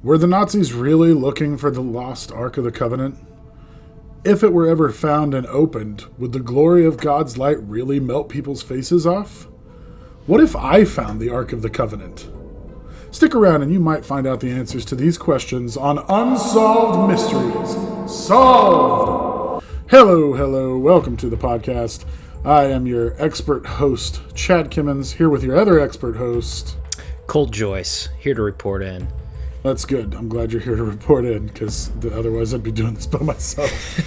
Were the Nazis really looking for the lost Ark of the Covenant? If it were ever found and opened, would the glory of God's light really melt people's faces off? What if I found the Ark of the Covenant? Stick around and you might find out the answers to these questions on Unsolved Mysteries Solved! Hello, welcome to the podcast. I am your expert host, Chad Kimmons, here with your other expert host, Colt Joyce, here to report in. That's good. I'm glad you're here to report in, because otherwise I'd be doing this by myself.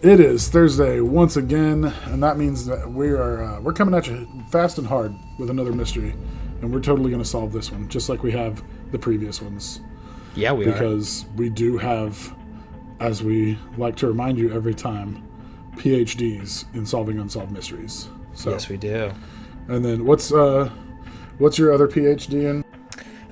It is Thursday once again, and that means that we're coming at you fast and hard with another mystery, and we're totally going to solve this one, just like we have the previous ones. Yeah, we are. Because we do have, as we like to remind you every time, PhDs in solving unsolved mysteries. So, yes, we do. And then what's your other PhD in?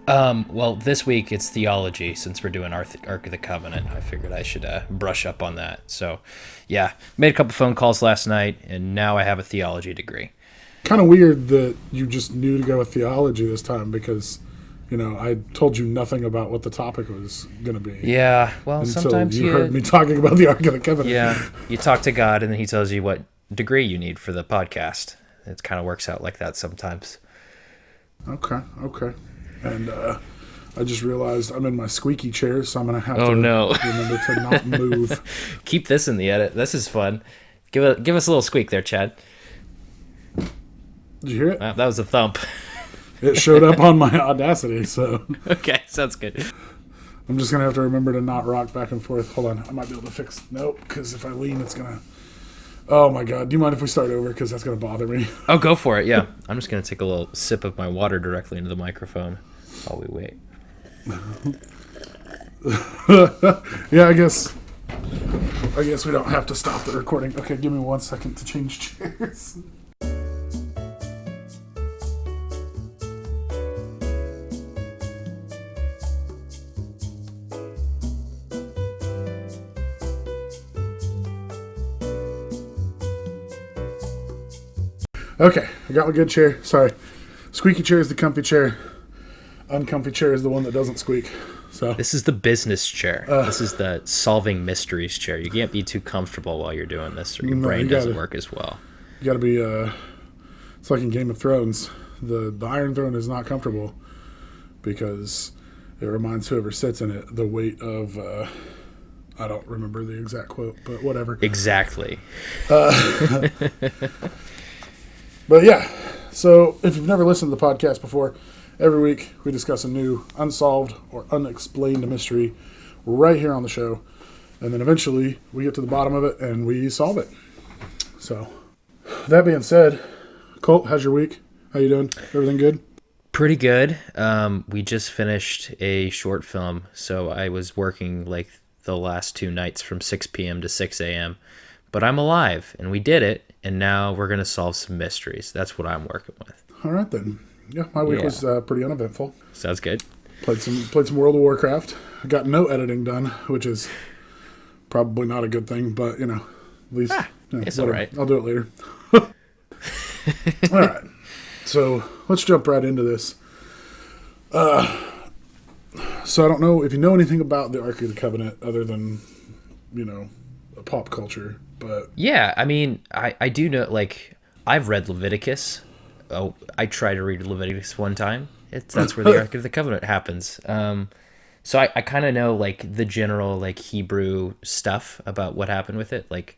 Well, this week it's theology, since we're doing Ark of the Covenant. I figured I should brush up on that. So, yeah, made a couple phone calls last night, and now I have a theology degree. Kind of weird that you just knew to go with theology this time, because, I told you nothing about what the topic was going to be. Yeah, well, until sometimes you heard me talking about the Ark of the Covenant. Yeah, you talk to God, and then he tells you what degree you need for the podcast. It kind of works out like that sometimes. Okay. And I just realized I'm in my squeaky chair, so I'm going to have to remember to not move. Keep this in the edit. This is fun. Give us a little squeak there, Chad. Did you hear it? That was a thump. It showed up on my Audacity, so... Okay, sounds good. I'm just going to have to remember to not rock back and forth. Hold on, I might be able to fix... Nope, because if I lean, it's going to... Oh my god, do you mind if we start over? Because that's going to bother me. Oh, go for it, yeah. I'm just going to take a little sip of my water directly into the microphone while we wait. Yeah, I guess we don't have to stop the recording. Okay, give me 1 second to change chairs. Okay, I got my good chair. Sorry. Squeaky chair is the comfy chair. Uncomfy chair is the one that doesn't squeak. So this is the business chair. This is the solving mysteries chair. You can't be too comfortable while you're doing this, or your brain doesn't work as well. You got to be. It's like in Game of Thrones. The Iron Throne is not comfortable because it reminds whoever sits in it the weight of. I don't remember the exact quote, but whatever. Exactly. But yeah, so if you've never listened to the podcast before, every week we discuss a new unsolved or unexplained mystery right here on the show. And then eventually we get to the bottom of it and we solve it. So that being said, Colt, how's your week? How you doing? Everything good? Pretty good. We just finished a short film, so I was working like the last 2 nights from 6 p.m. to 6 a.m. But I'm alive, and we did it, and now we're going to solve some mysteries. That's what I'm working with. All right, then. Yeah, my week was pretty uneventful. Sounds good. Played some World of Warcraft. I got no editing done, which is probably not a good thing, but, at least... it's all right. I'll do it later. All right. So, let's jump right into this. So, I don't know if you know anything about the Ark of the Covenant other than, pop culture, but... Yeah, I mean, I do know, like, I've read Leviticus. Oh, I tried to read Leviticus one time. That's where the Ark of the Covenant happens. So I kind of know, like, the general, like, Hebrew stuff about what happened with it. Like,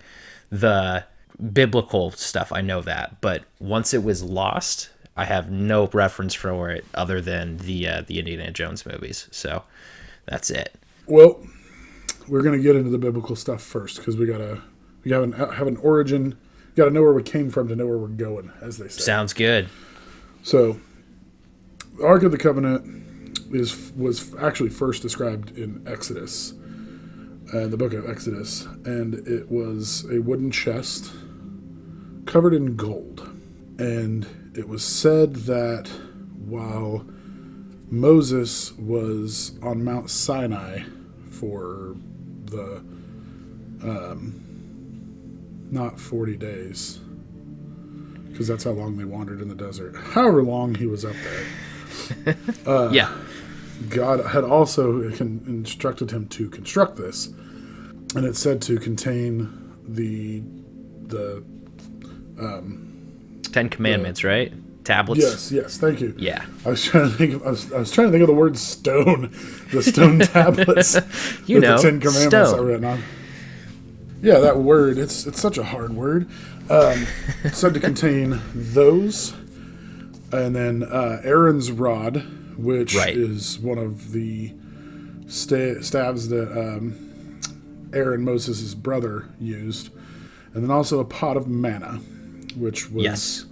the biblical stuff, I know that. But once it was lost, I have no reference for it other than the Indiana Jones movies. So that's it. Well, we're going to get into the biblical stuff first, because we have an origin. You got to know where we came from to know where we're going, as they say. Sounds good. So, the Ark of the Covenant was actually first described in Exodus, the book of Exodus, and it was a wooden chest covered in gold. And it was said that while Moses was on Mount Sinai for the not 40 days, because that's how long they wandered in the desert. However long he was up there. Yeah. God had also instructed him to construct this, and it's said to contain the 10 Commandments, right? Tablets. Yes, thank you. Yeah. I was trying to think of the word stone, the stone tablets. You know, the 10 Commandments stone. are written on. Yeah, that word. It's such a hard word. It's said to contain those, and then Aaron's rod, which is one of the staves that Aaron, Moses' brother, used, and then also a pot of manna, which was,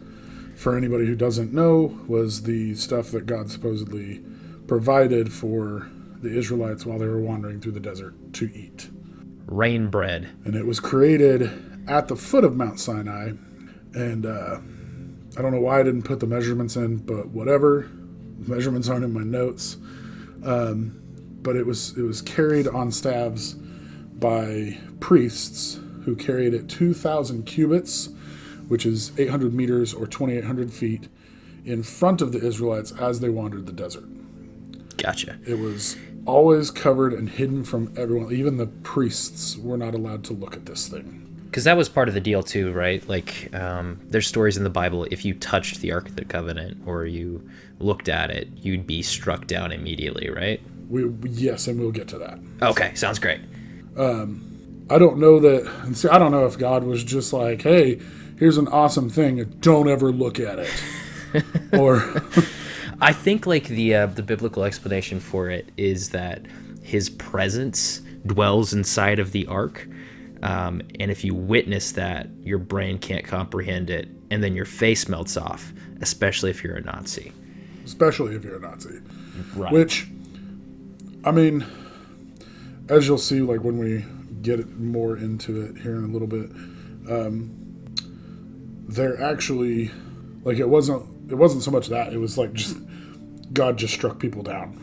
for anybody who doesn't know, was the stuff that God supposedly provided for the Israelites while they were wandering through the desert to eat. Rain bread. And it was created at the foot of Mount Sinai, and I don't know why I didn't put the measurements in, but whatever. The measurements aren't in my notes. But it was carried on staves by priests who carried it 2,000 cubits, which is 800 meters or 2,800 feet, in front of the Israelites as they wandered the desert. Gotcha. It was always covered and hidden from everyone. Even the priests were not allowed to look at this thing. Because that was part of the deal too, right? Like, there's stories in the Bible, if you touched the Ark of the Covenant or you looked at it, you'd be struck down immediately, right? Yes, and we'll get to that. Okay, sounds great. I don't know that, and see, I don't know if God was just like, hey, here's an awesome thing, don't ever look at it. Or I think like the biblical explanation for it is that his presence dwells inside of the ark. And if you witness that, your brain can't comprehend it, and then your face melts off, especially if you're a Nazi. Right. Which, I mean, as you'll see, like when we get more into it here in a little bit, they're actually, like it wasn't so much that, it was like just God just struck people down.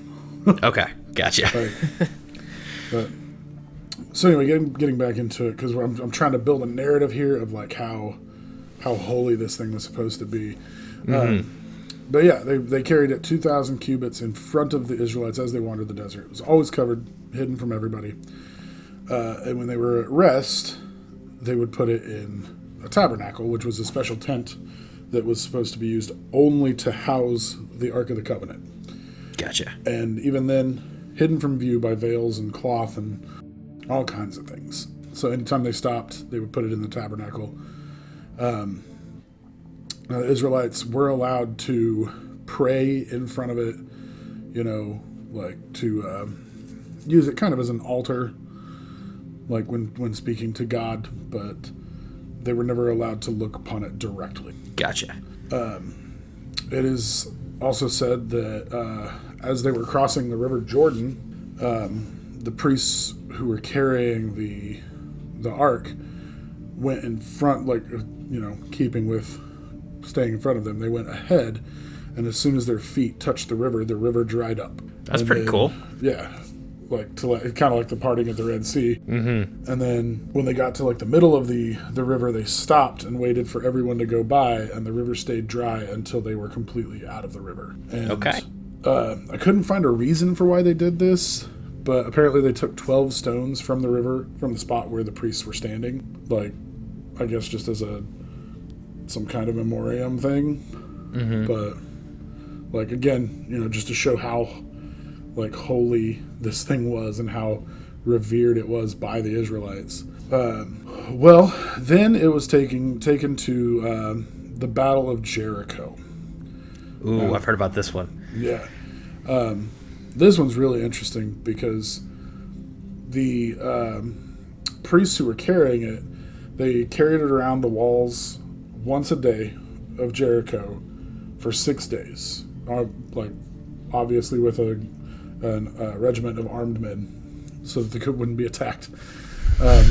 Okay, gotcha. But so anyway, getting back into it, because I'm trying to build a narrative here of like how holy this thing was supposed to be. Mm-hmm. But yeah, they carried it 2,000 cubits in front of the Israelites as they wandered the desert. It was always covered, hidden from everybody. And when they were at rest, they would put it in a tabernacle, which was a special tent that was supposed to be used only to house the Ark of the Covenant. Gotcha. And even then, hidden from view by veils and cloth and all kinds of things. So anytime they stopped, they would put it in the tabernacle. Now the Israelites were allowed to pray in front of it, like to use it kind of as an altar, like when speaking to God, but they were never allowed to look upon it directly. Gotcha. It is also said that as they were crossing the River Jordan, the priests who were carrying the ark went in front, like, keeping with staying in front of them. They went ahead, and as soon as their feet touched the river dried up. That's pretty cool. Yeah. Kind of like the parting at the Red Sea. Mm-hmm. And then when they got to like the middle of the river, they stopped and waited for everyone to go by, and the river stayed dry until they were completely out of the river. And, okay. I couldn't find a reason for why they did this, but apparently they took 12 stones from the river, from the spot where the priests were standing, like, I guess just as some kind of memoriam thing. Mm-hmm. But, like, again, just to show how, like, holy this thing was and how revered it was by the Israelites. Well, then it was taken to the Battle of Jericho. Ooh, I've heard about this one. Yeah. This one's really interesting because the priests who were carrying it, they carried it around the walls once a day of Jericho for 6 days. Like, obviously with a regiment of armed men, so that they wouldn't be attacked. But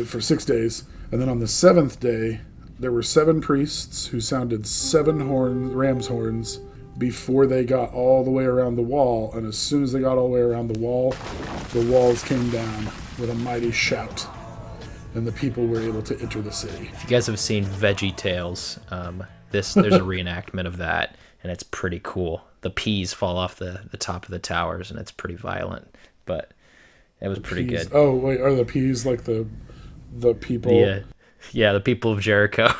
for 6 days, and then on the 7th day, there were 7 priests who sounded 7 ram's horns before they got all the way around the wall. And as soon as they got all the way around the walls came down with a mighty shout, and the people were able to enter the city. If you guys have seen Veggie Tales, there's a reenactment of that, and it's pretty cool. the peas fall off the top of the towers, and it's pretty violent. But it was pretty Peas. good. Oh wait, are the peas like the people? Yeah, the people of Jericho.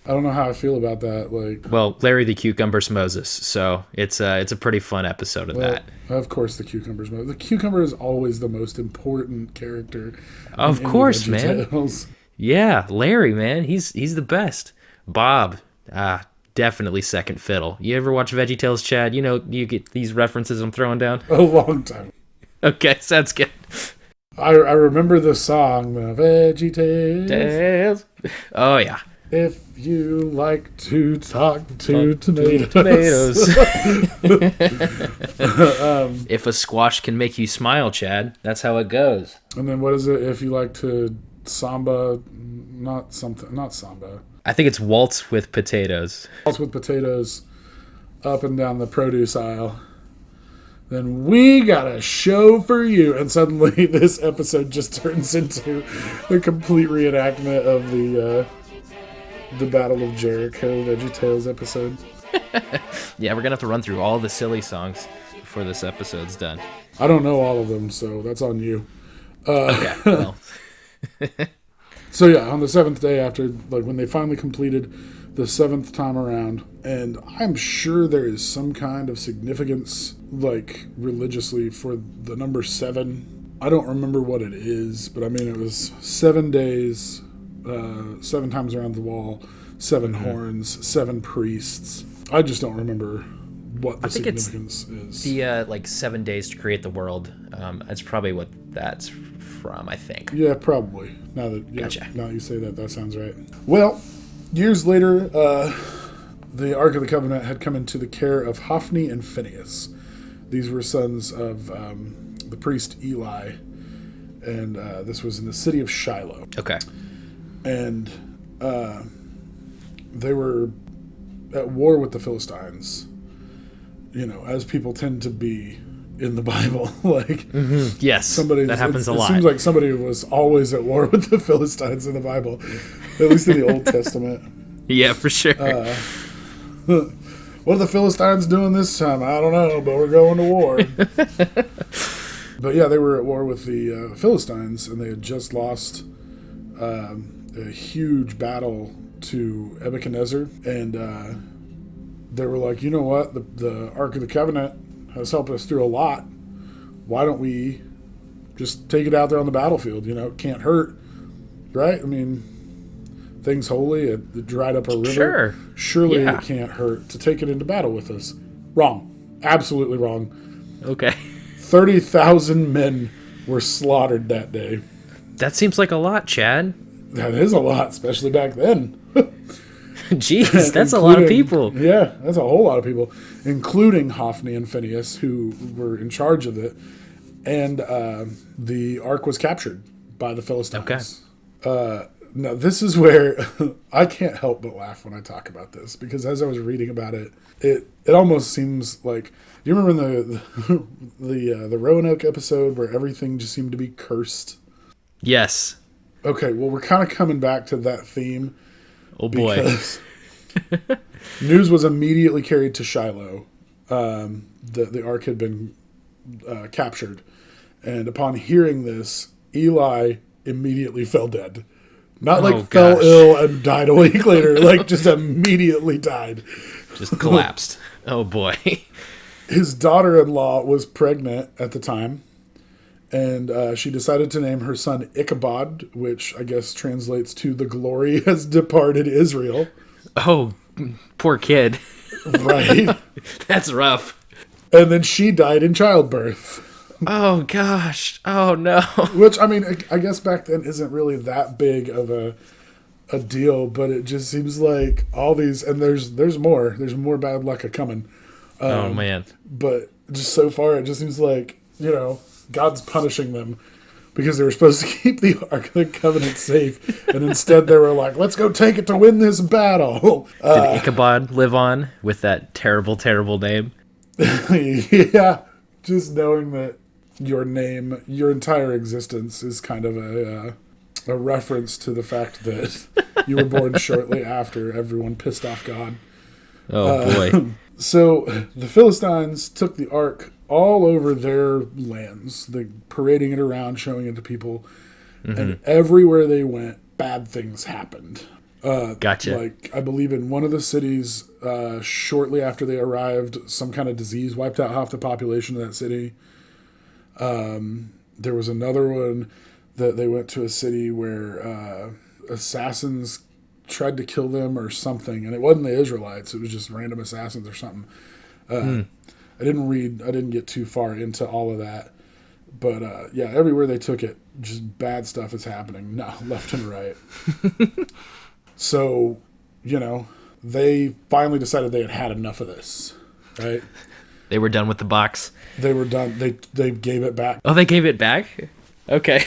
I don't know how I feel about that. Like, Well, Larry the Cucumber's Moses, so it's a pretty fun episode of that. of course, the cucumbers. The cucumber is always the most important character. Of in any course, man. VeggieTales. Yeah, Larry, man, he's the best. Bob, definitely second fiddle. You ever watch VeggieTales, Chad? You know, you get these references I'm throwing down. A long time. Okay, sounds good. I remember the song, the VeggieTales. Tales. Oh yeah. If you like to talk to Tomatoes. If a squash can make you smile, Chad, that's how it goes. And then what is it? If you like to samba, not samba. I think it's waltz with potatoes. Waltz with potatoes up and down the produce aisle. Then we got a show for you. And suddenly this episode just turns into a complete reenactment of the Battle of Jericho VeggieTales episode. Yeah, we're gonna have to run through all the silly songs before this episode's done. I don't know all of them, so that's on you. Okay, well. So yeah, on the seventh day after, like when they finally completed the seventh time around, and I'm sure there is some kind of significance, like religiously, for the number 7. I don't remember what it is, but I mean it was 7 days, 7 times around the wall, 7 horns, 7 priests. I just don't remember what the significance is. The 7 days to create the world. That's probably what that's from, I think. Yeah, probably. Now that Gotcha. Now that you say that, that sounds right. Well, years later, the Ark of the Covenant had come into the care of Hophni and Phinehas. These were sons of the priest Eli, and this was in the city of Shiloh. Okay. And they were at war with the Philistines, you know, as people tend to be in the Bible. Like, yes, that happens a lot. It seems like somebody was always at war with the Philistines in the Bible, at least in the Old Testament. Yeah, for sure. What are the Philistines doing this time? I don't know, but we're going to war. But yeah, they were at war with the Philistines, and they had just lost a huge battle to Nebuchadnezzar, and they were like, you know what, the Ark of the Covenant has helped us through a lot. Why don't we just take it out there on the battlefield? You know, it can't hurt, right? I mean, things holy, it dried up a river. Sure. Surely it can't hurt to take it into battle with us. Wrong. Absolutely wrong. Okay. 30,000 men were slaughtered that day. That seems like a lot, Chad. That is a lot, especially back then. Jeez, that's a lot of people. Yeah, that's a whole lot of people, including Hophni and Phinehas, who were in charge of it. And the Ark was captured by the Philistines. Okay. Now, this is where I can't help but laugh when I talk about this, because as I was reading about it, it almost seems like... Do you remember the Roanoke episode where everything just seemed to be cursed? Yes. Okay, well, we're kind of coming back to that theme. Oh, boy. Because news was immediately carried to Shiloh. The Ark had been captured. And upon hearing this, Eli immediately fell dead. Not fell ill and died a week later. Like, just immediately died. Just collapsed. Oh, boy. His daughter-in-law was pregnant at the time. And she decided to name her son Ichabod, which I guess translates to the glory has departed Israel. Oh, poor kid. Right? That's rough. And then she died in childbirth. Oh, gosh. Oh, no. Which, I mean, I guess back then isn't really that big of a deal, but it just seems like all these... And there's more. There's more bad luck a-coming. Oh, man. But just so far, it just seems like, you know... God's punishing them because they were supposed to keep the Ark of the Covenant safe, and instead they were like, let's go take it to win this battle. Did Ichabod live on with that terrible, terrible name? Yeah, just knowing that your name, your entire existence is kind of a reference to the fact that you were born shortly after everyone pissed off God. Oh, boy. So the Philistines took the ark all over their lands, they parading it around, showing it to people, and everywhere they went, bad things happened. Gotcha. Like, I believe in one of the cities, shortly after they arrived, some kind of disease wiped out half the population of that city. There was another one that they went to a city where assassins tried to kill them or something, and it wasn't the Israelites, it was just random assassins or something. I didn't get too far into all of that, but yeah, everywhere they took it, just bad stuff is happening now, left and right. So, they finally decided they had had enough of this, right? They were done with the box. They were done. They gave it back. Oh, they gave it back? Okay.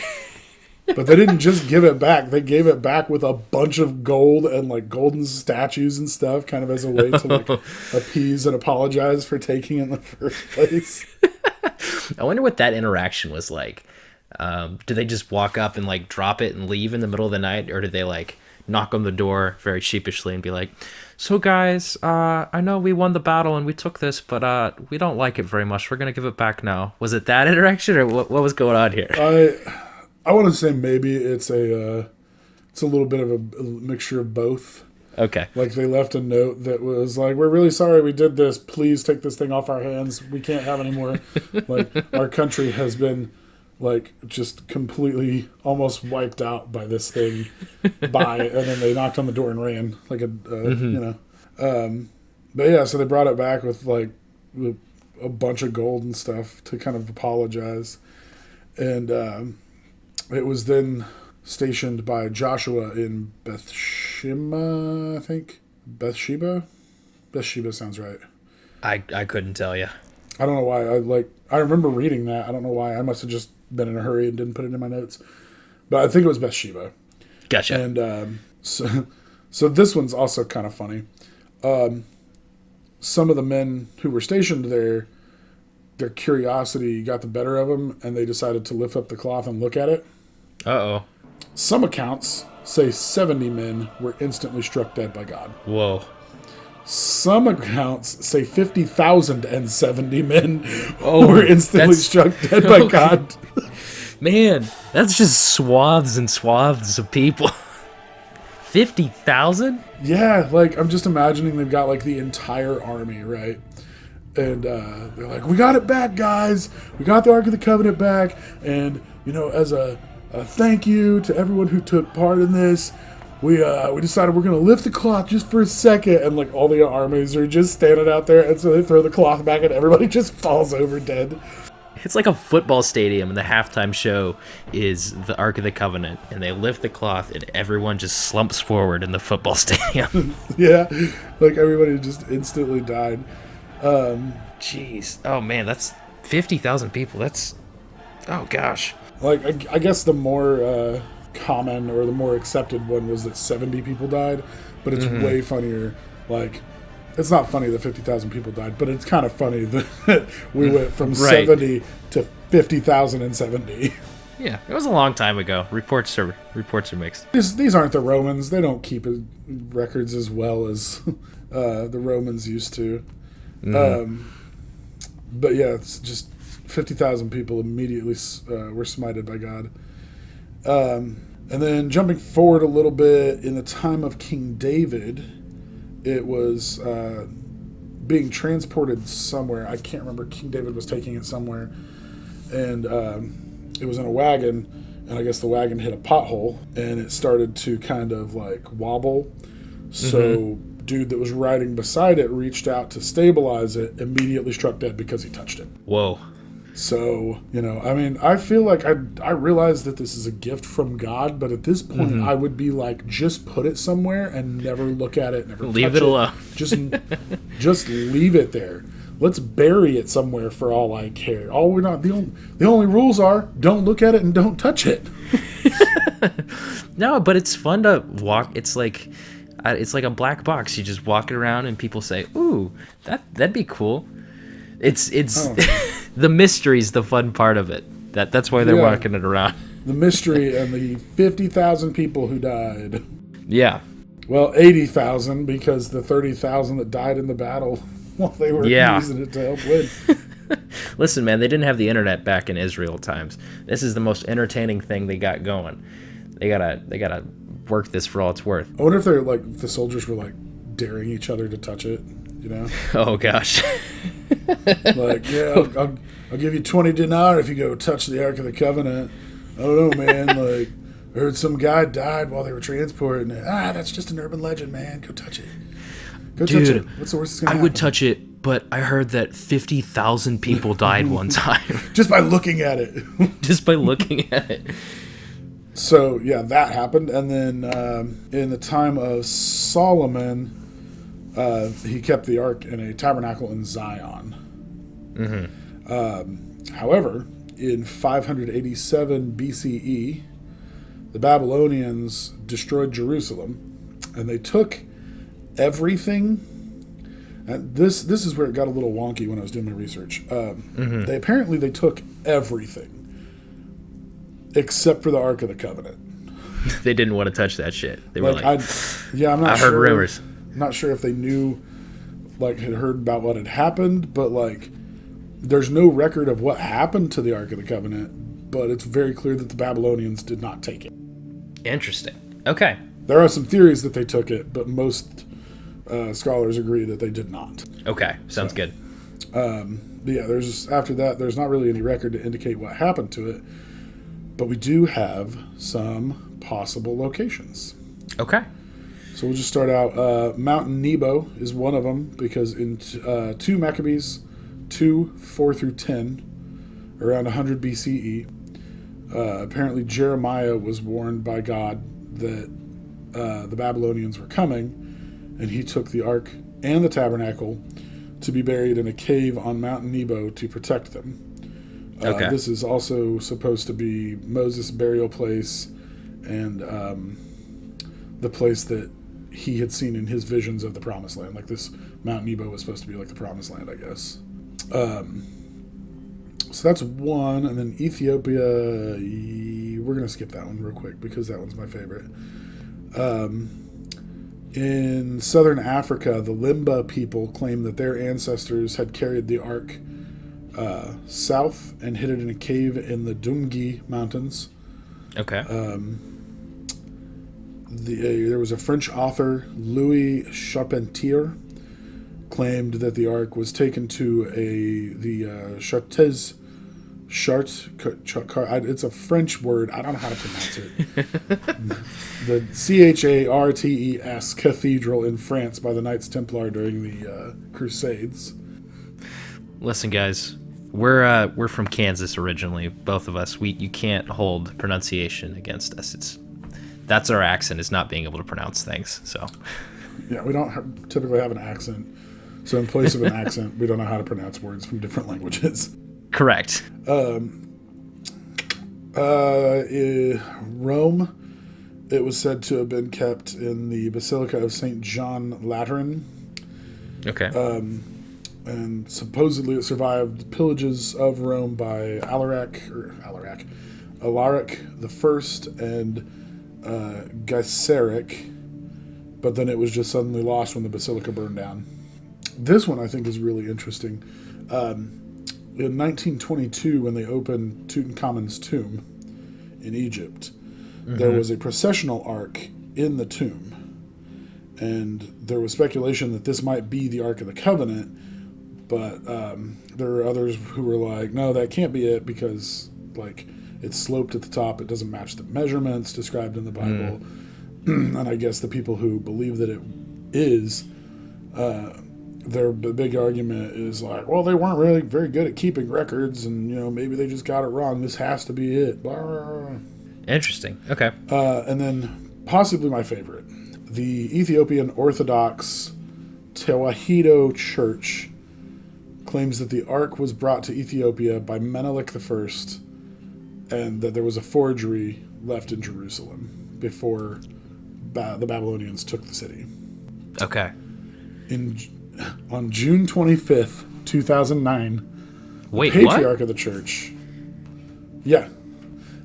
But they didn't just give it back. They gave it back with a bunch of gold and like golden statues and stuff, kind of as a way to like appease and apologize for taking it in the first place. I wonder what that interaction was like. Did they just walk up and like drop it and leave in the middle of the night, or did they like knock on the door very sheepishly and be like, "So guys, I know we won the battle and we took this, but we don't like it very much. We're gonna give it back now." Was it that interaction, or what was going on here? I want to say maybe it's a little bit of a mixture of both. Okay. Like they left a note that was like, "We're really sorry we did this. Please take this thing off our hands. We can't have any more. Like our country has been like just completely almost wiped out by this thing." And then they knocked on the door and ran like but yeah, so they brought it back with like a bunch of gold and stuff to kind of apologize, and it was then stationed by Joshua in Bethsheba, I think. Bethsheba sounds right. I couldn't tell you. I don't know why. I remember reading that. I don't know why. I must have just been in a hurry and didn't put it in my notes. But I think it was Bathsheba. Gotcha. And so this one's also kind of funny. Some of the men who were stationed there, their curiosity got the better of them, and they decided to lift up the cloth and look at it. Uh-oh. Some accounts say 70 men were instantly struck dead by God. Whoa. Some accounts say 50,070 men were instantly struck dead by God. Man, that's just swaths and swaths of people. 50,000? Yeah, like I'm just imagining they've got like the entire army, right? And they're like, "We got it back, guys. We got the Ark of the Covenant back. And, as a thank you to everyone who took part in this, we decided we're going to lift the cloth just for a second." And like all the armies are just standing out there. And so they throw the cloth back and everybody just falls over dead. It's like a football stadium, and the halftime show is the Ark of the Covenant, and they lift the cloth, and everyone just slumps forward in the football stadium. Yeah, like everybody just instantly died. Jeez. Oh, man, that's 50,000 people. That's... Oh, gosh. Like, I guess the more common or the more accepted one was that 70 people died, but it's way funnier. Like, it's not funny that 50,000 people died, but it's kind of funny that we went from 70 to 50,00070. Yeah, it was a long time ago. Reports are mixed. These aren't the Romans. They don't keep records as well as the Romans used to. But yeah, it's just 50,000 people immediately were smited by God. And then jumping forward a little bit, in the time of King David, it was being transported somewhere. I can't remember. King David was taking it somewhere, and it was in a wagon, and I guess the wagon hit a pothole, and it started to kind of like wobble. So dude that was riding beside it reached out to stabilize it, immediately struck dead because he touched it. Whoa. So, I mean, I feel like I realize that this is a gift from God, but at this point I would be like, just put it somewhere and never look at it, never leave touch it alone. Just leave it there. Let's bury it somewhere for all I care. The only rules are don't look at it and don't touch it. No, but it's fun to walk. It's like a black box. You just walk it around and people say, "Ooh, that'd be cool." It's the mystery's the fun part of it. That's why they're walking it around. The mystery and the 50,000 people who died. Yeah. Well, 80,000 because the 30,000 that died in the battle. while they were Yeah. using it to help win. Listen, man, they didn't have the internet back in Israel times. This is the most entertaining thing they got going. They gotta work this for all it's worth. I wonder if they're like the soldiers were like daring each other to touch it. You know? Oh gosh. Like, yeah, I'll give you 20 dinar if you go touch the Ark of the Covenant. I don't know, man. Like, I heard some guy died while they were transporting it. That's just an urban legend, man. Go touch it. Go touch it. What's the worst that's gonna happen? I would touch it, but I heard that 50,000 people died one time. Just by looking at it. Just by looking at it. So, yeah, that happened. And then in the time of Solomon, he kept the Ark in a tabernacle in Zion. However, in 587 BCE, the Babylonians destroyed Jerusalem, and they took everything. And this is where it got a little wonky when I was doing my research. They took everything except for the Ark of the Covenant. They didn't want to touch that shit. They were like, I'm not I sure. heard rumors. I'm not sure if they knew, like, had heard about what had happened, but like, there's no record of what happened to the Ark of the Covenant, but it's very clear that the Babylonians did not take it. Interesting. Okay. There are some theories that they took it, but most scholars agree that they did not. Okay. Sounds good. But yeah, after that, there's not really any record to indicate what happened to it, but we do have some possible locations. Okay. So we'll just start out. Mount Nebo is one of them, because in 2 Maccabees 2:4-10, around 100 BCE, apparently Jeremiah was warned by God that the Babylonians were coming, and he took the Ark and the tabernacle to be buried in a cave on Mount Nebo to protect them. This is also supposed to be Moses' burial place and the place that he had seen in his visions of the Promised Land. Like, this Mount Nebo was supposed to be like the Promised Land, I guess. So that's one. And then Ethiopia, we're going to skip that one real quick because that one's my favorite. In southern Africa, the Limba people claim that their ancestors had carried the Ark south and hid it in a cave in the Dumgi Mountains. Okay. There was a French author, Louis Charpentier, claimed that the Ark was taken to the Chartres. It's a French word. I don't know how to pronounce it. The Chartres Cathedral in France by the Knights Templar during the Crusades. Listen, guys, we're from Kansas originally. Both of us. You can't hold pronunciation against us. That's our accent, is not being able to pronounce things. So. Yeah, we don't typically have an accent. So in place of an accent, we don't know how to pronounce words from different languages. Correct. Rome, it was said to have been kept in the Basilica of St. John Lateran. Okay. And supposedly it survived pillages of Rome by Alaric the First and Gaiseric, but then it was just suddenly lost when the basilica burned down. This one I think is really interesting. In 1922, when they opened Tutankhamun's tomb in Egypt, there was a processional ark in the tomb. And there was speculation that this might be the Ark of the Covenant, but there were others who were like, no, that can't be it, because like it's sloped at the top. It doesn't match the measurements described in the Bible. And I guess the people who believe that it is, their big argument is like, well, they weren't really very good at keeping records, and maybe they just got it wrong. This has to be it. Blah. Interesting. Okay. And then possibly my favorite, the Ethiopian Orthodox Tewahedo Church claims that the Ark was brought to Ethiopia by Menelik I, and that there was a forgery left in Jerusalem before the Babylonians took the city. Okay. On June 25th, 2009, Wait, the Patriarch of the Church. Yeah.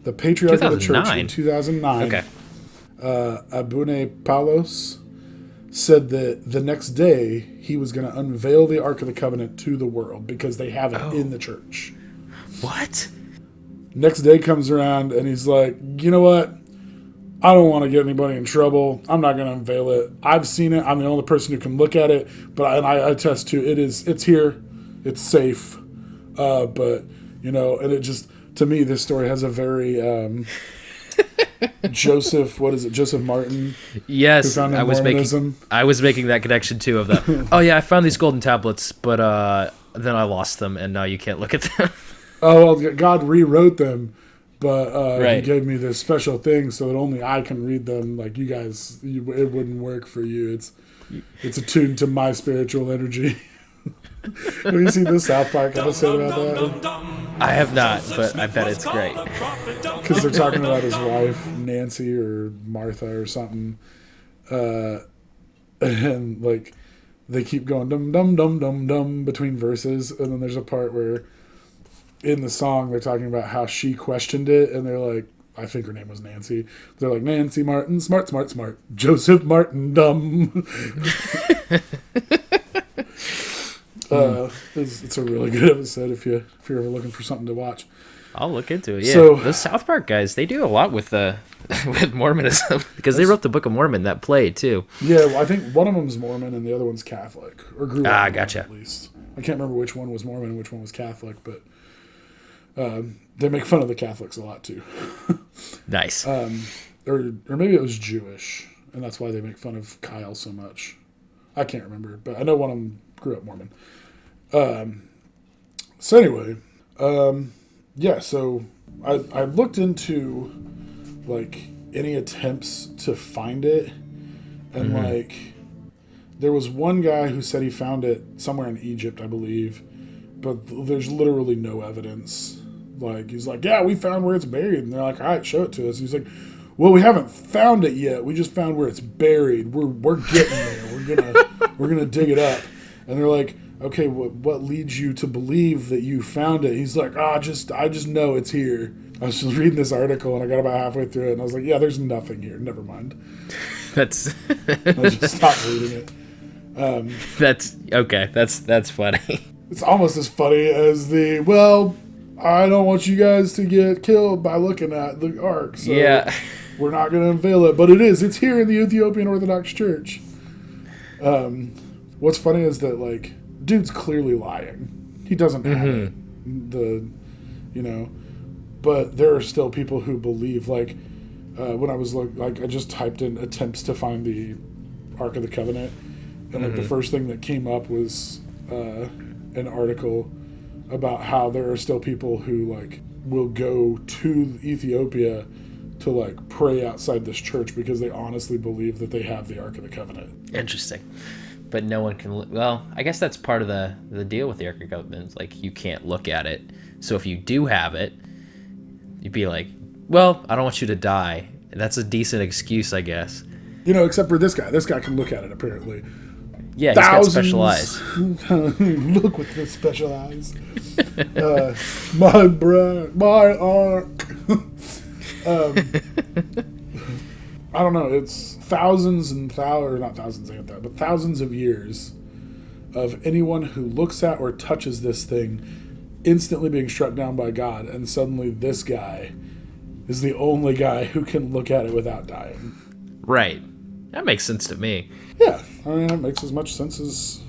The Patriarch of the Church in 2009. Okay. Abune Paulos said that the next day he was going to unveil the Ark of the Covenant to the world because they have it in the church. What? Next day comes around and he's like, you know what? I don't want to get anybody in trouble. I'm not going to unveil it. I've seen it. I'm the only person who can look at it. But I attest to it's here. It's safe. But, and it just, to me, this story has a very Joseph Martin? Yes, I was making that connection too of that. Oh yeah, I found these golden tablets, but then I lost them, and now you can't look at them. Oh, well, God rewrote them, but Right. He gave me this special thing so that only I can read them. Like you guys, it wouldn't work for you. It's attuned to my spiritual energy. Have you seen the South Park episode about that? I have not, but I bet it's great. Because they're talking about his wife, Nancy or Martha or something. And like they keep going dum dum dum dum dum between verses, and then there's a part where in the song they're talking about how she questioned it, and they're like, I think her name was Nancy. They're like, Nancy Martin, smart, smart, smart. Joseph Martin, dumb. It's a really good episode if you're ever looking for something to watch. I'll look into it. Yeah, So, those South Park guys, they do a lot with with Mormonism because they wrote the Book of Mormon, that play too. Yeah, well, I think one of them's Mormon and the other one's Catholic, or grew up Mormon, gotcha. at least. I can't remember which one was Mormon and which one was Catholic, but they make fun of the Catholics a lot too. Nice. Or maybe it was Jewish, and that's why they make fun of Kyle so much. I can't remember, but I know one of them grew up Mormon. So anyway, yeah, so I looked into like any attempts to find it, and like there was one guy who said he found it somewhere in Egypt, I believe, but there's literally no evidence. Like he's like, yeah, we found where it's buried, and they're like, all right, show it to us. And he's like, well, we haven't found it yet. We just found where it's buried. We're getting there. We're gonna dig it up. And they're like, okay, what leads you to believe that you found it? He's like, I just know it's here. I was just reading this article, and I got about halfway through it, and I was like, yeah, there's nothing here. Never mind. That's. I just stopped reading it. That's okay. That's funny. It's almost as funny as I don't want you guys to get killed by looking at the Ark, so Yeah. we're not going to unveil it. But it's here in the Ethiopian Orthodox Church. What's funny is that, like, dude's clearly lying. He doesn't have it. But there are still people who believe, like, when I was, I just typed in attempts to find the Ark of the Covenant, and, like, the first thing that came up was an article about how there are still people who, like, will go to Ethiopia to, like, pray outside this church because they honestly believe that they have the Ark of the Covenant. Interesting. But no one can. Well, I guess that's part of the deal with the Ark of the Covenant. Like, you can't look at it. So if you do have it, you'd be like, well, I don't want you to die. That's a decent excuse, I guess. Except for this guy. This guy can look at it, apparently. Yeah, he's got special eyes. Look with the special eyes. My Ark. I don't know. It's thousands but thousands of years of anyone who looks at or touches this thing instantly being struck down by God, and suddenly this guy is the only guy who can look at it without dying. Right. That makes sense to me. Yeah, I mean, it makes as much sense as,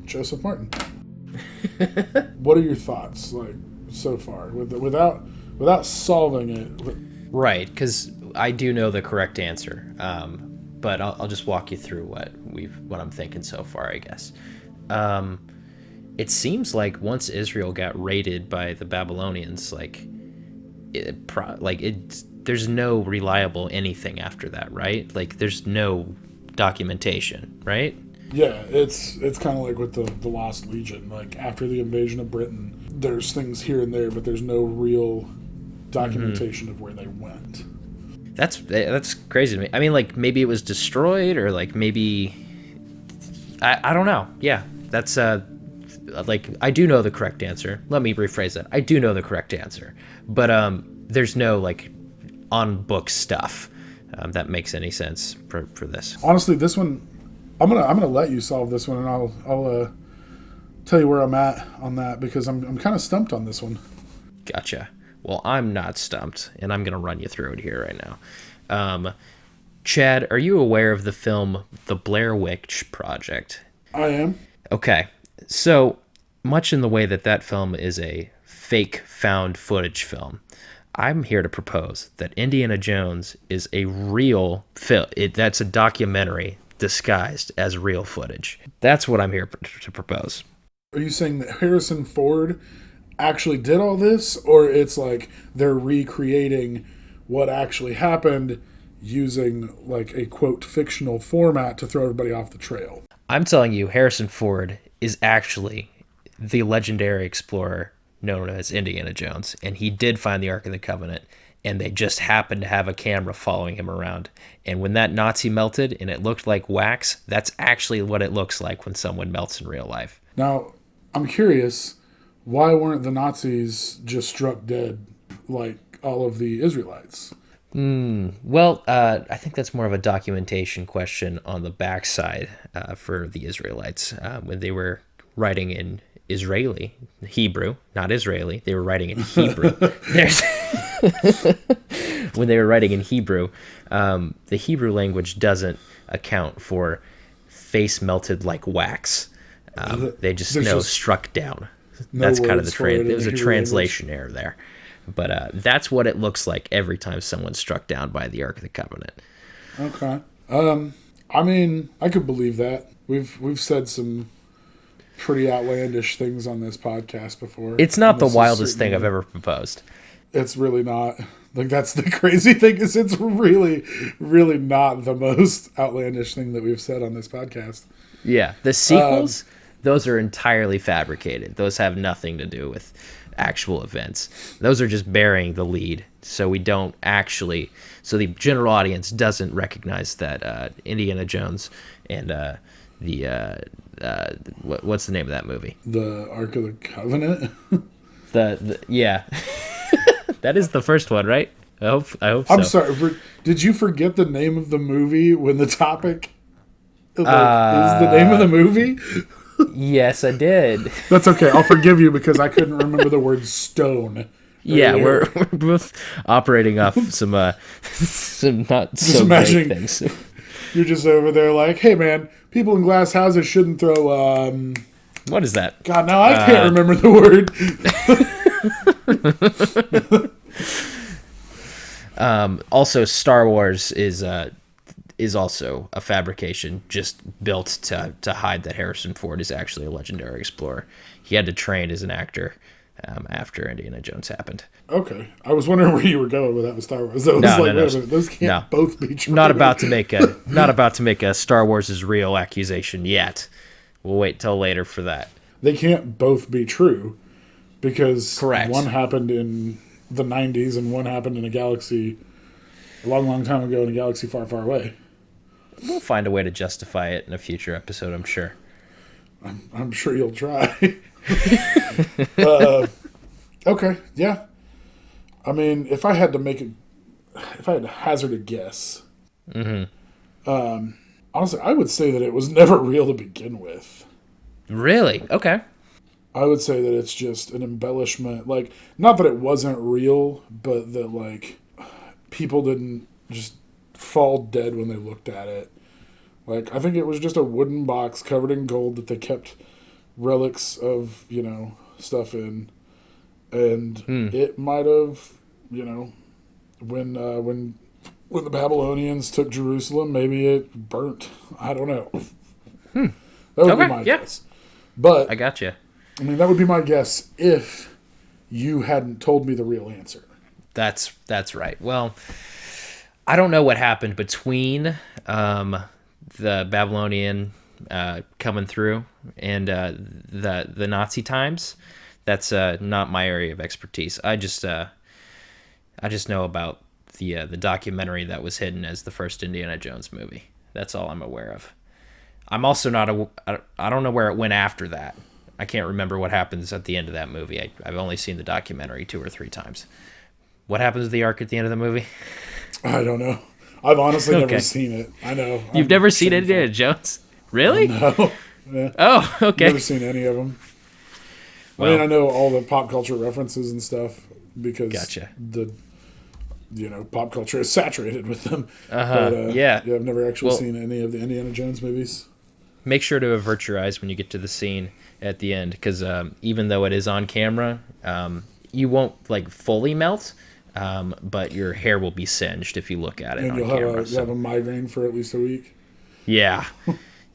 Joseph Martin. What are your thoughts, like, so far, without solving it? Right, because I do know the correct answer, but I'll just walk you through what I'm thinking so far, I guess. It seems like once Israel got raided by the Babylonians, there's no reliable anything after that, right? Like, there's no documentation, right? Yeah, it's kind of like with the Lost Legion. Like, after the invasion of Britain, there's things here and there, but there's no real documentation of where they went. That's crazy to me. I mean, like, maybe it was destroyed, or like maybe I don't know. Yeah, that's like, I do know the correct answer. Let me rephrase that. I do know the correct answer, but there's no, like, on book stuff that makes any sense for this. Honestly, this one I'm gonna let you solve this one, and I'll tell you where I'm at on that, because I'm kind of stumped on this one. Gotcha. Well, I'm not stumped, and I'm going to run you through it here right now. Chad, are you aware of the film The Blair Witch Project? I am. Okay. So, much in the way that that film is a fake found footage film, I'm here to propose that Indiana Jones is a real film. That's a documentary disguised as real footage. That's what I'm here to propose. Are you saying that Harrison Ford actually did all this, or it's like they're recreating what actually happened using like a quote fictional format to throw everybody off the trail? I'm telling you, Harrison Ford is actually the legendary explorer known as Indiana Jones, and he did find the Ark of the Covenant, and they just happened to have a camera following him around. And when that Nazi melted and it looked like wax, that's actually what it looks like when someone melts in real life. Now, I'm curious, why weren't the Nazis just struck dead like all of the Israelites? Well, I think that's more of a documentation question on the backside for the Israelites. When they were writing in Israeli, Hebrew, not Israeli, they were writing in Hebrew. When they were writing in Hebrew, the Hebrew language doesn't account for face melted like wax. They just know struck down. That's kind of the trade. There was a translation error there. But that's what it looks like every time someone's struck down by the Ark of the Covenant. Okay. I mean, I could believe that. We've said some pretty outlandish things on this podcast before. It's not the wildest thing I've ever proposed. It's really not. Like, that's the crazy thing, is it's really, really not the most outlandish thing that we've said on this podcast. Yeah. The sequels, those are entirely fabricated. Those have nothing to do with actual events. Those are just burying the lead. So we don't actually, so the general audience doesn't recognize that Indiana Jones and what's the name of that movie? The Ark of the Covenant? Yeah. That is the first one, right? I hope so. I'm sorry. Did you forget the name of the movie when the topic is the name of the movie? Yes, I did. That's okay. I'll forgive you because I couldn't remember the word stone. Yeah, we're both operating off some not so great things. You're just over there like, hey man, people in glass houses shouldn't throw what is that? God, now I can't remember the word. Also, Star Wars is also a fabrication just built to hide that Harrison Ford is actually a legendary explorer. He had to train as an actor after Indiana Jones happened. Okay. I was wondering where you were going with that with Star Wars. No. Those can't both be true. Not about to make a Star Wars is real accusation yet. We'll wait till later for that. They can't both be true because Correct. One happened in the 90s and one happened in a galaxy a long, long time ago in a galaxy far, far away. We'll find a way to justify it in a future episode, I'm sure. I'm sure you'll try. Okay, yeah. I mean, if I had to hazard a guess, honestly, I would say that it was never real to begin with. Really? Okay. I would say that it's just an embellishment. Like, not that it wasn't real, but that, like, people didn't just fall dead when they looked at it. Like, I think it was just a wooden box covered in gold that they kept relics of, stuff in. And it might have, when the Babylonians took Jerusalem, maybe it burnt. I don't know. That would be my guess. But I gotcha. I mean, that would be my guess if you hadn't told me the real answer. That's right. Well, I don't know what happened between the Babylonian coming through and the Nazi times. That's not my area of expertise. I just know about the documentary that was hidden as the first Indiana Jones movie. That's all I'm aware of. I'm also I don't know where it went after that. I can't remember what happens at the end of that movie. I've only seen the documentary 2 or 3 times. What happens to the Ark at the end of the movie? I don't know. I've honestly never seen it. I know. You've never seen Indiana Jones? Really? No. Yeah. Oh, okay. Never seen any of them. Well, I mean, I know all the pop culture references and stuff because Gotcha. Pop culture is saturated with them. Yeah. I've never actually seen any of the Indiana Jones movies. Make sure to avert your eyes when you get to the scene at the end, because even though it is on camera, you won't like fully melt, but your hair will be singed if you look at it And on you'll camera. have a migraine for at least a week. Yeah.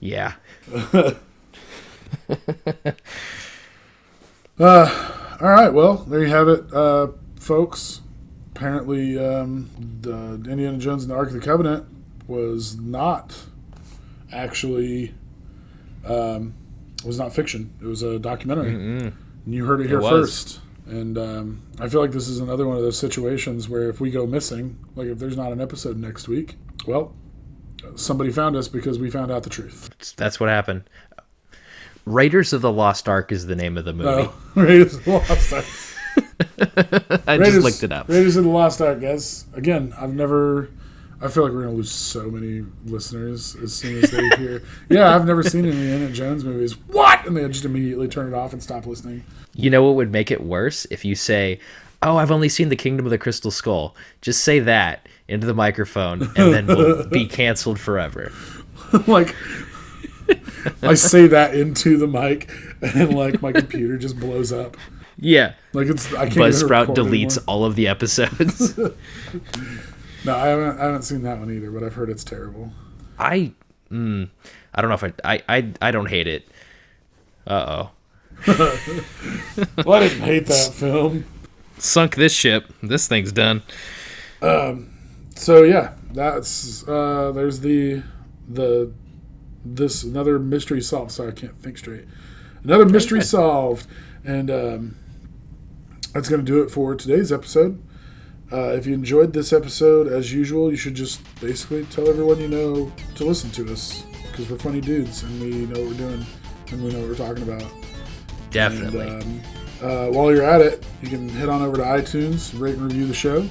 Yeah. All right, well, there you have it, folks. Apparently, the Indiana Jones and the Ark of the Covenant was not actually was not fiction. It was a documentary. And you heard it here first. And I feel like this is another one of those situations where if we go missing, like if there's not an episode next week, well, somebody found us because we found out the truth. That's what happened. Raiders of the Lost Ark is the name of the movie. Raiders of the Lost Ark. Just looked it up. Raiders of the Lost Ark, guys. Again, I feel like we're going to lose so many listeners as soon as they hear. Yeah, I've never seen any Indiana Jones movies. What? And they just immediately turn it off and stop listening. You know what would make it worse? If you say, "Oh, I've only seen The Kingdom of the Crystal Skull." Just say that into the microphone, and then we'll be canceled forever. Like, I say that into the mic, and like my computer just blows up. Yeah. Like I can't Buzzsprout deletes all of the episodes. No, I haven't seen that one either, but I've heard it's terrible. I don't know if I don't hate it. Uh-oh. Well, I didn't hate that film. Sunk this ship. This thing's done. So yeah, that's there's this another mystery solved. Sorry, I can't think straight. Another mystery solved, and that's going to do it for today's episode. If you enjoyed this episode, as usual, you should just basically tell everyone you know to listen to us, because we're funny dudes and we know what we're doing and we know what we're talking about. Definitely. And, while you're at it, you can head on over to iTunes, rate and review the show.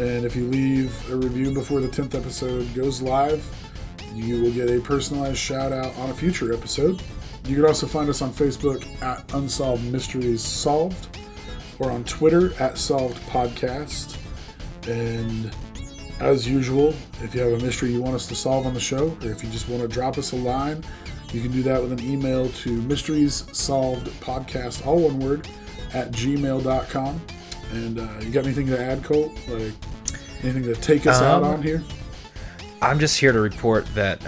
And if you leave a review before the 10th episode goes live, you will get a personalized shout out on a future episode. You can also find us on Facebook at Unsolved Mysteries Solved, or on Twitter at Solved Podcast. And as usual, if you have a mystery you want us to solve on the show, or if you just want to drop us a line, you can do that with an email to mysteriessolvedpodcast, all one word, at gmail.com. And you got anything to add, Colt? Like anything to take us out on here? I'm just here to report that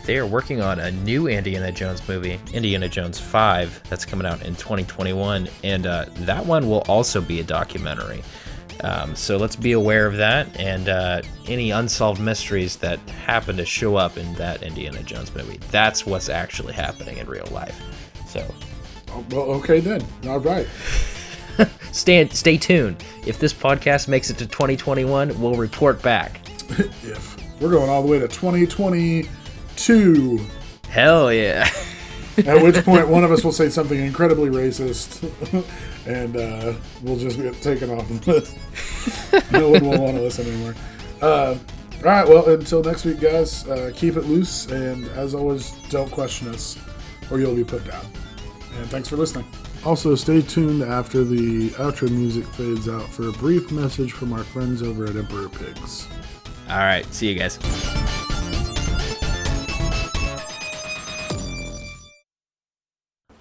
they are working on a new Indiana Jones movie, Indiana Jones 5, that's coming out in 2021, and that one will also be a documentary. So let's be aware of that, and any unsolved mysteries that happen to show up in that Indiana Jones movie. That's what's actually happening in real life. So, well, okay then. All right. Stay tuned. If this podcast makes it to 2021, we'll report back. If we're going all the way to 2022. Hell yeah. At which point one of us will say something incredibly racist and we'll just get taken off the list. No one will want to listen anymore. All right, well, until next week, guys, keep it loose, and as always, don't question us or you'll be put down. And thanks for listening. Also, stay tuned after the outro music fades out for a brief message from our friends over at Emperor Pigs. All right, see you guys.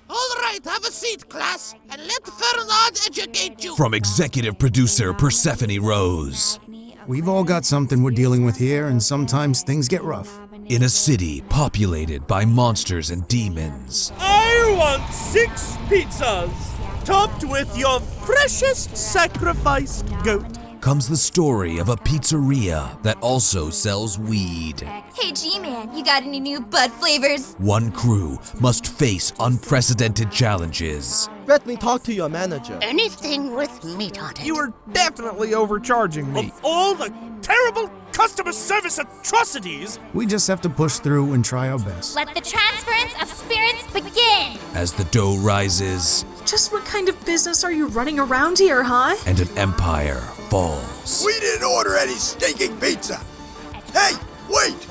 All right, have a seat, class, and let Fernand educate you. From executive producer Persephone Rose. We've all got something we're dealing with here, and sometimes things get rough. In a city populated by monsters and demons. I want 6 pizzas, topped with your freshest sacrificed goat. Comes the story of a pizzeria that also sells weed. Hey G-Man, you got any new bud flavors? One crew must face unprecedented challenges. Let me talk to your manager. Anything with meat on it. You are definitely overcharging me. Of all the terrible customer service atrocities! We just have to push through and try our best. Let the transference of spirits begin! As the dough rises. Just what kind of business are you running around here, huh? And an empire falls. We didn't order any stinking pizza! Hey, wait!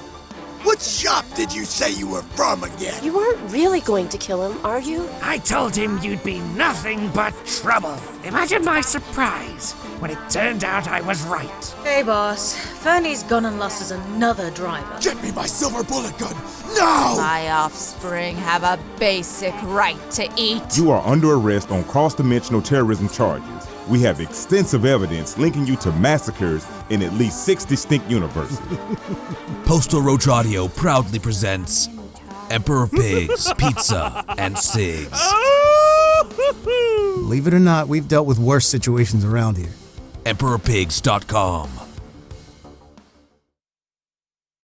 What shop did you say you were from again? You aren't really going to kill him, are you? I told him you'd be nothing but trouble. Imagine my surprise when it turned out I was right. Hey, boss. Fernie's gone and lost us another driver. Get me my silver bullet gun, now! My offspring have a basic right to eat. You are under arrest on cross-dimensional terrorism charges. We have extensive evidence linking you to massacres in at least 6 distinct universes. Postal Roach Audio proudly presents Emperor Pigs, Pizza, and Cigs. Believe it or not, we've dealt with worse situations around here. EmperorPigs.com